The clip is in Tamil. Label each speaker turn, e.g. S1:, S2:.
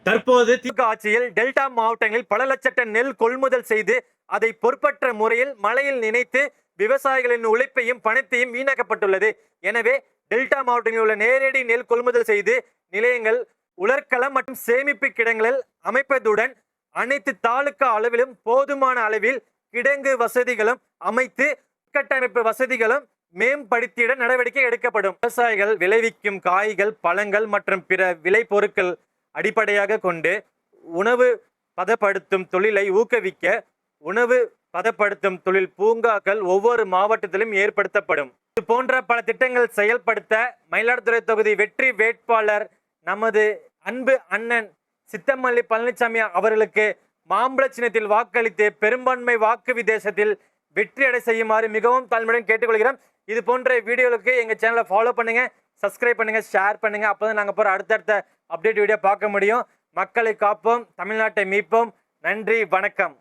S1: தற்போது திமுக ஆட்சியில் டெல்டா மாவட்டங்களில் பல லட்சம் டன் நெல் கொள்முதல் செய்து அதை பொறுப்பற்ற முறையில் மழையில் நினைத்து விவசாயிகளின் உழைப்பையும் பணத்தையும் வீணாக்கப்பட்டுள்ளது. எனவே டெல்டா மாவட்டங்களில் உள்ள நேரடி நெல் கொள்முதல் செய்து நிலையங்கள், உலர்களம் மற்றும் சேமிப்பு கிடங்குகள் அமைப்பதுடன் அனைத்து தாலுகா அளவிலும் போதுமான அளவில் கிடங்கு வசதிகளும் அமைத்து உட்கட்டமைப்பு வசதிகளும் மேம்படுத்திட நடவடிக்கை எடுக்கப்படும். விவசாயிகள் விளைவிக்கும் காய்கள், பழங்கள் மற்றும் பிற விளைபொருட்கள் அடிப்படையாக கொண்டு உணவு பதப்படுத்தும் தொழிலை ஊக்குவிக்க உணவு பதப்படுத்தும் தொழில் பூங்காக்கள் ஒவ்வொரு மாவட்டத்திலும் ஏற்படுத்தப்படும். இது போன்ற பல திட்டங்கள் செயல்படுத்த மயிலாடுதுறை தொகுதி வெற்றி வேட்பாளர் நமது அன்பு அண்ணன் சித்தமல்லி பழனிசாமி அவர்களுக்கு மாம்பழ சின்னத்தில் வாக்களித்து பெரும்பான்மை வாக்கு வித்தியாசத்தில் வெற்றி அடை செய்யுமாறு மிகவும் தாழ்மையுடன் கேட்டுக்கொள்கிறோம். இது போன்ற வீடியோகளுக்கு எங்க சேனலை ஃபாலோ பண்ணுங்க, சப்ஸ்கிரைப் பண்ணுங்க, ஷேர் பண்ணுங்க. அப்போதான் நாங்கள் போகிற அடுத்தடுத்த அப்டேட் வீடியோ பார்க்க முடியும். மக்களை காப்போம், தமிழ்நாட்டை மீட்போம். நன்றி, வணக்கம்.